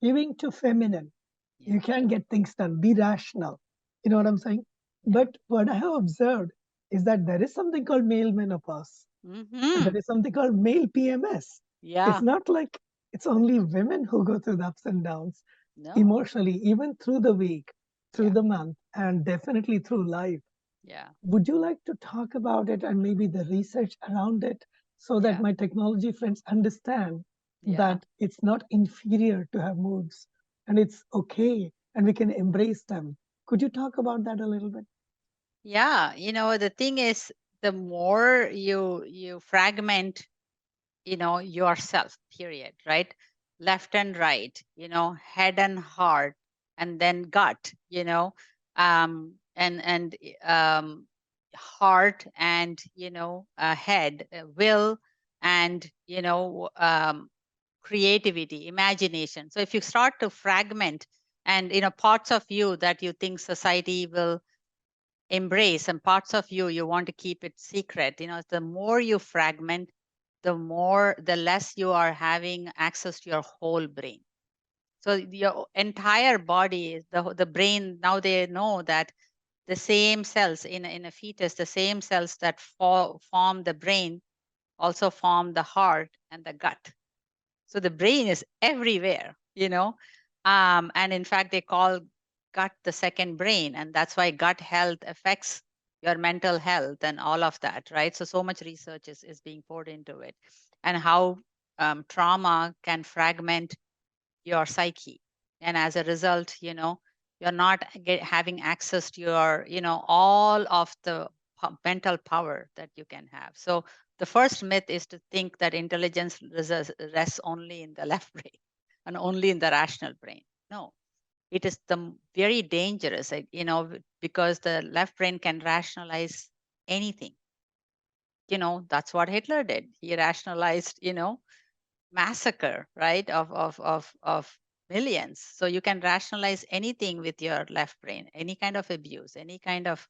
S1: You're being too feminine.
S2: Yeah.
S1: You can't get things done. Be rational. You know what
S2: Yeah.
S1: I'm saying?
S2: Yeah.
S1: But what I have observed is that there is something called male menopause, and
S2: Mm-hmm.
S1: there is something called male PMS. It's
S2: Yeah.
S1: not like it's only women who go through the ups and downs
S2: No.
S1: emotionally, even through the week, through
S2: Yeah.
S1: the month, and definitely through life.
S2: Yeah.
S1: Would you like to talk about it and maybe the research around it so that
S2: Yeah.
S1: my technology friends understand
S2: Yeah.
S1: that it's not inferior to have moods and it's okay and we can embrace them? Could you talk about that a little bit?
S2: Yeah. The thing is, the more you fragment yourself, period, right? Left and right, head and heart, and then gut, and heart and head, will, and creativity, imagination. So if you start to fragment, and parts of you that you think society will embrace, and parts of you want to keep it secret, the more you fragment, the less you are having access to your whole brain. So your entire body, the brain, now they know that the same cells in a fetus, the same cells that form the brain also form the heart and the gut. So the brain is everywhere, and in fact they call gut the second brain, and that's why gut health affects your mental health and all of that, right? So much research is being poured into it, and how trauma can fragment your psyche. And as a result, you're not having access to your, all of the mental power that you can have. So the first myth is to think that intelligence rests only in the left brain and only in the rational brain. No, it is very dangerous, because the left brain can rationalize anything. That's what Hitler did. He rationalized, massacre, right, of millions. So you can rationalize anything with your left brain, any kind of abuse, any kind of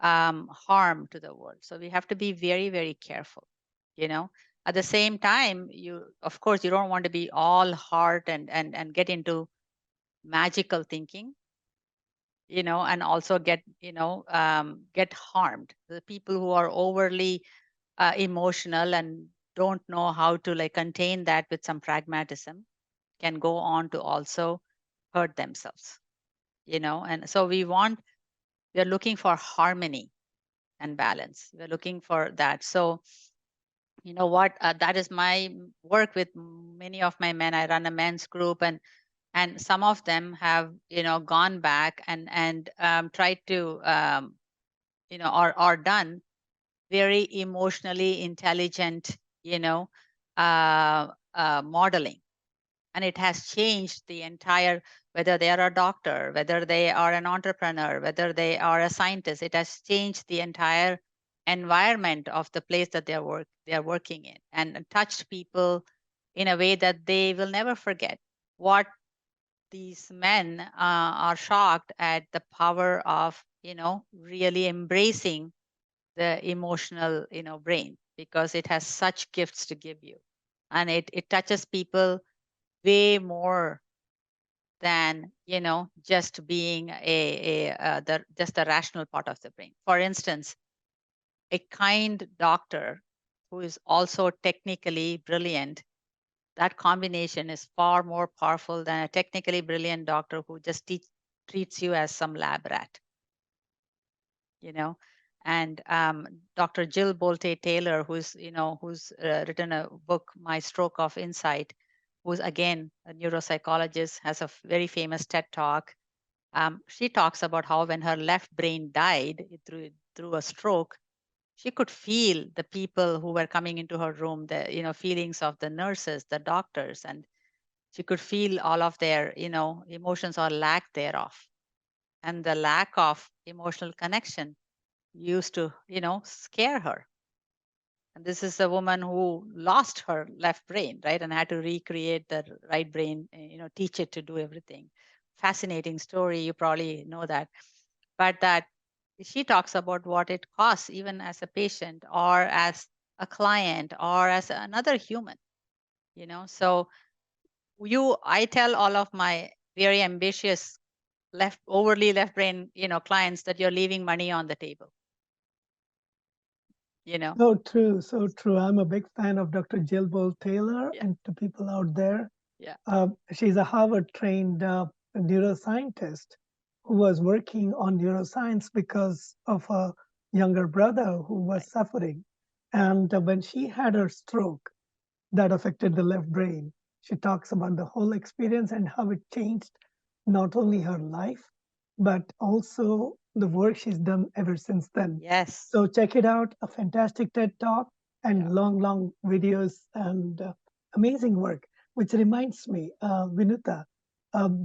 S2: harm to the world. So we have to be very, very careful. you know at the same time, of course, you don't want to be all heart and get into magical thinking, and also get harmed. The people who are overly emotional and don't know how to like contain that with some pragmatism can go on to also hurt themselves. And so we're looking for harmony and balance. We're looking for that. So you know what that is my work with many of my men. I run a men's group, and some of them have gone back and tried to or done very emotionally intelligent you know modeling, and it has changed the entire, whether they are a doctor, whether they are an entrepreneur, whether they are a scientist. It has changed the entire environment of the place that they are working in, and touched people in a way that they will never forget. What these men are shocked at the power of really embracing the emotional brain, because it has such gifts to give you, and it touches people way more than just being just the rational part of the brain. For instance, a kind doctor who is also technically brilliant, that combination is far more powerful than a technically brilliant doctor who just treats you as some lab rat. you know and Dr. Jill Bolte Taylor, who's written a book, My Stroke of Insight, who's again a neuropsychologist, has a very famous TED talk. She talks about how when her left brain died through a stroke, she could feel the people who were coming into her room, the feelings of the nurses, the doctors, and she could feel all of their emotions or lack thereof. And the lack of emotional connection used to scare her. And this is a woman who lost her left brain, right, and had to recreate the right brain, teach it to do everything. Fascinating story, you probably know that. But that she talks about what it costs, even as a patient or as a client or as another human. So I tell all of my very ambitious overly left brain clients that you're leaving money on the table. you know
S1: So true, so true. I'm a big fan of Dr. Jill Bolt Taylor,
S2: yeah,
S1: and to people out there,
S2: yeah,
S1: she's a Harvard trained neuroscientist who was working on neuroscience because of a younger brother who
S2: right.
S1: was suffering. And when she had her stroke, that affected the left brain. She talks about the whole experience and how it changed not only her life, but also the work she's done ever since then.
S2: Yes.
S1: So check it out, a fantastic TED Talk
S2: Yeah.
S1: and long, long videos and amazing work. Which reminds me, Vinutha,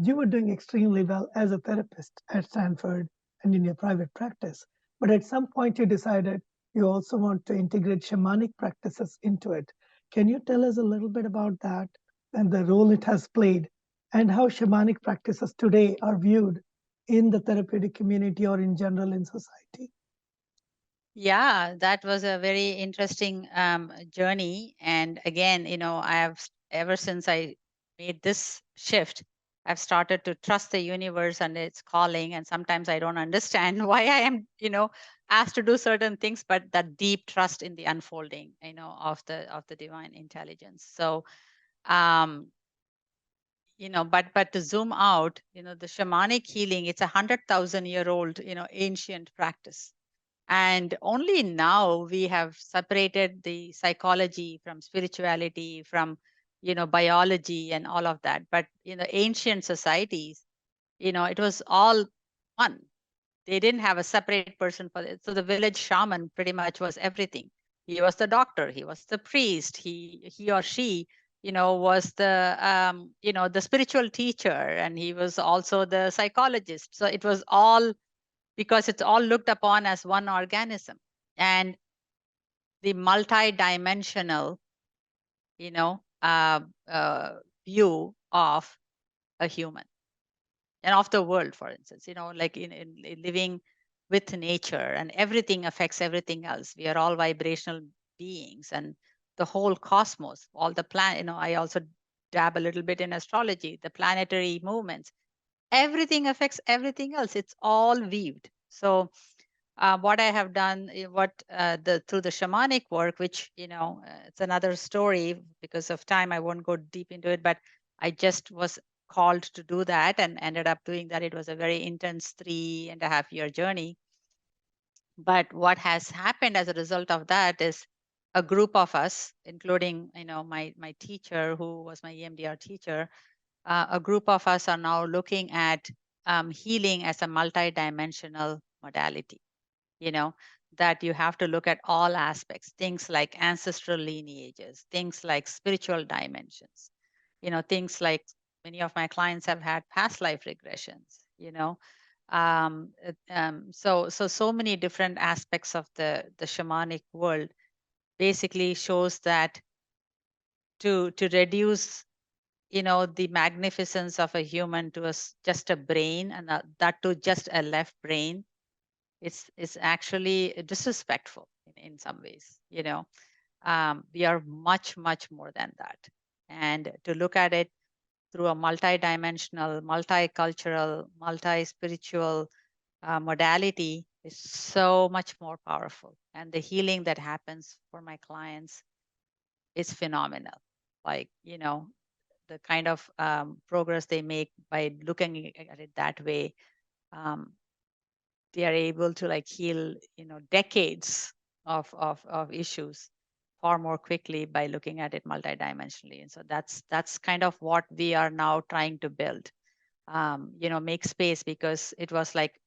S1: you were doing extremely well as a therapist at Stanford and in your private practice. But at some point, you decided you also want to integrate shamanic practices into it. Can you tell us a little bit about that and the role it has played, and how shamanic practices today are viewed in the therapeutic community or in general in society?
S2: Yeah, that was a very interesting journey. And again, ever since I made this shift, I've started to trust the universe and its calling. And sometimes I don't understand why I am, asked to do certain things, but that deep trust in the unfolding, of the divine intelligence. So, um, but to zoom out, the shamanic healing, it's 100,000-year-old, ancient practice. And only now we have separated the psychology from spirituality, from, biology and all of that. But in the ancient societies, it was all one. They didn't have a separate person for it. So the village shaman pretty much was everything. He was the doctor, he was the priest, he or she, was the spiritual teacher, and he was also the psychologist. So it was all, because it's all looked upon as one organism. And the multi-dimensional, you know, uh, view of a human and of the world, for instance, like in living with nature, and everything affects everything else. We are all vibrational beings, and the whole cosmos, all the planet, I also dab a little bit in astrology, the planetary movements, everything affects everything else. It's all weaved. So what I have done, what the through the shamanic work, which it's another story. Because of time, I won't go deep into it. But I just was called to do that and ended up doing that. It was a very intense 3.5 year journey. But what has happened as a result of that is a group of us, including my teacher, who was my EMDR teacher. A group of us are now looking at healing as a multidimensional modality, you know that you have to look at all aspects, things like ancestral lineages, things like spiritual dimensions, things like, many of my clients have had past life regressions, so many different aspects of the shamanic world basically shows that to reduce the magnificence of a human to just a brain, and that to just a left brain, it's actually disrespectful in some ways. We are much more than that. And to look at it through a multi-dimensional, multicultural, multi-spiritual modality is so much more powerful, and the healing that happens for my clients is phenomenal. Like, the kind of progress they make by looking at it that way, um, they are able to like heal decades of issues far more quickly by looking at it multidimensionally. And so that's kind of what we are now trying to build. Make space, because it was like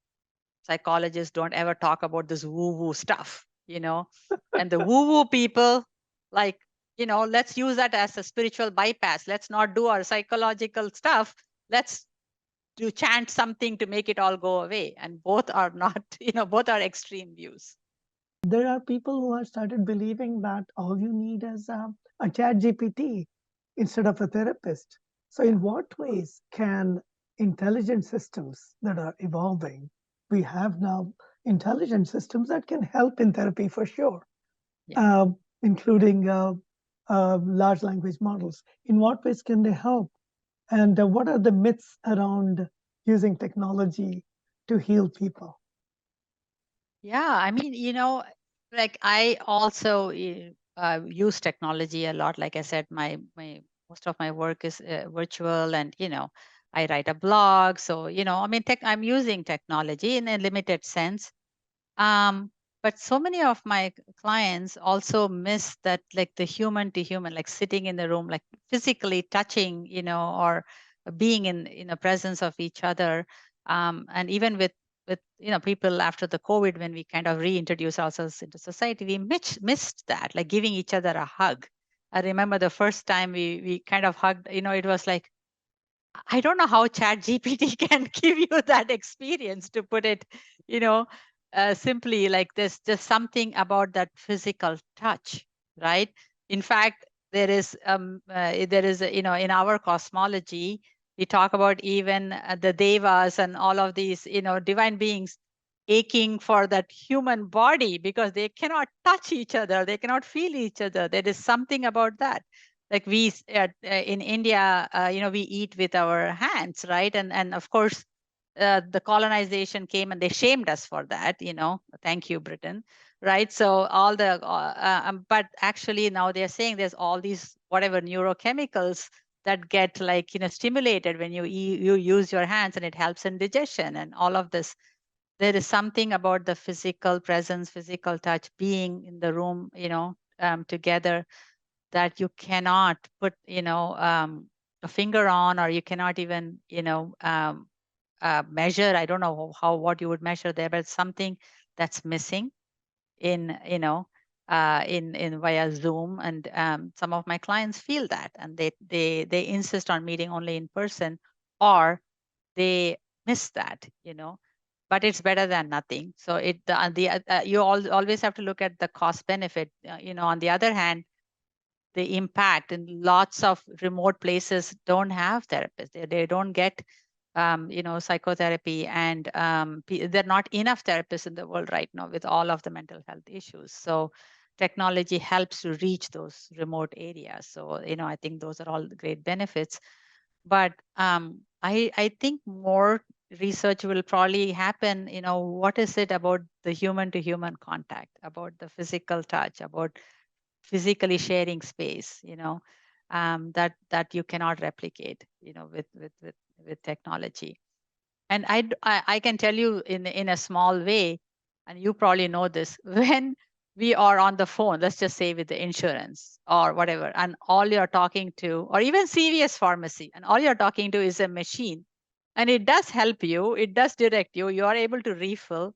S2: psychologists don't ever talk about this woo woo stuff, and the woo woo people, like, let's use that as a spiritual bypass. Let's not do our psychological stuff. Let's to chant something to make it all go away. And both are not, both are extreme views.
S1: There are people who have started believing that all you need is a chat GPT instead of a therapist. So, in what ways can intelligent systems that are evolving, we have now intelligent systems that can help in therapy for sure,
S2: Yeah.
S1: including large language models. In what ways can they help? And what are the myths around using technology to heal people?
S2: Yeah. I mean, like I also use technology a lot. Like I said, my most of my work is virtual, and I write a blog. So I mean, I'm using technology in a limited sense. um but so many of my clients also miss that, like the human to human, like sitting in the room, like physically touching, or being in the presence of each other. And even with people after the COVID, when we kind of reintroduce ourselves into society, we missed that, like giving each other a hug. I remember the first time we kind of hugged, it was like, I don't know how Chat GPT can give you that experience, to put it, you know, simply. Like there's just something about that physical touch, right? In fact, there is in our cosmology, we talk about even the devas and all of these divine beings aching for that human body, because they cannot touch each other, they cannot feel each other. There is something about that. Like in India, we eat with our hands, right? And of course, the colonization came and they shamed us for that. Thank you, Britain, right? So all but actually now they're saying there's all these whatever neurochemicals that get like stimulated when you use your hands, and it helps in digestion and all of this. there is something about the physical presence, physical touch, being in the room, together, that you cannot put, a finger on, or you cannot even, measure. I don't know how what you would measure there, but something that's missing in, in via Zoom. And some of my clients feel that, and they insist on meeting only in person, or they miss that, but it's better than nothing. So you always have to look at the cost benefit. On the other hand, the impact in lots of remote places don't have therapists. They don't get psychotherapy, and there are not enough therapists in the world right now with all of the mental health issues. So technology helps to reach those remote areas. So I think those are all the great benefits. But I think more research will probably happen. What is it about the human to human contact, about the physical touch, about physically sharing space, that you cannot replicate, with technology. And I can tell you in a small way, and you probably know this, when we are on the phone, let's just say with the insurance or whatever, and all you're talking to, or even CVS pharmacy, and all you're talking to is a machine, and it does help you, it does direct you, you are able to refill,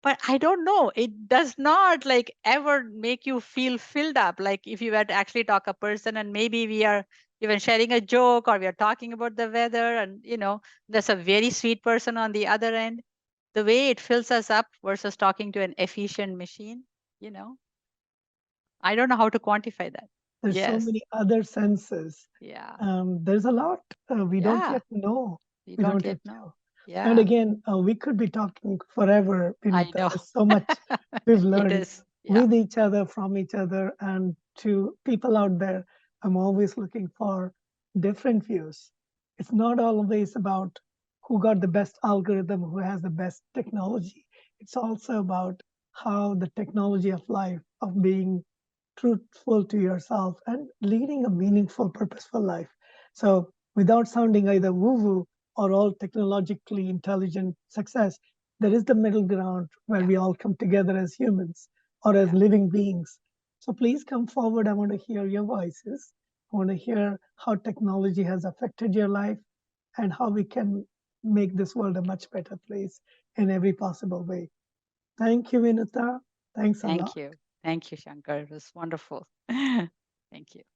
S2: but I don't know, it does not like ever make you feel filled up. Like if you were to actually talk a person, and maybe we are even sharing a joke, or we are talking about the weather, and there's a very sweet person on the other end, the way it fills us up versus talking to an efficient machine, you know I don't know how to quantify that.
S1: There's so
S2: Yes.
S1: many other senses.
S2: Yeah.
S1: There's a lot we don't
S2: Yeah.
S1: yet know.
S2: We
S1: We
S2: don't
S1: don't
S2: yet
S1: yet
S2: know.
S1: know. And
S2: Yeah.
S1: again, we could be talking forever,
S2: I
S1: Vinutha.
S2: know.
S1: There's so much we've
S2: It
S1: learned
S2: is. Yeah.
S1: with each other, from each other, and to people out there. I'm always looking for different views. It's not always about who got the best algorithm, who has the best technology. It's also about how the technology of life, of being truthful to yourself and leading a meaningful, purposeful life. So, without sounding either woo woo or all technologically intelligent success, there is the middle ground where
S2: Yeah.
S1: we all come together as humans or as
S2: Yeah.
S1: living beings. So, please come forward. I want to hear your voices. I want to hear how technology has affected your life and how we can make this world a much better place in every possible way. Thank you, Vinutha. Thanks a
S2: Thank
S1: lot.
S2: you. Thank you, Shankar. It was wonderful. Thank you.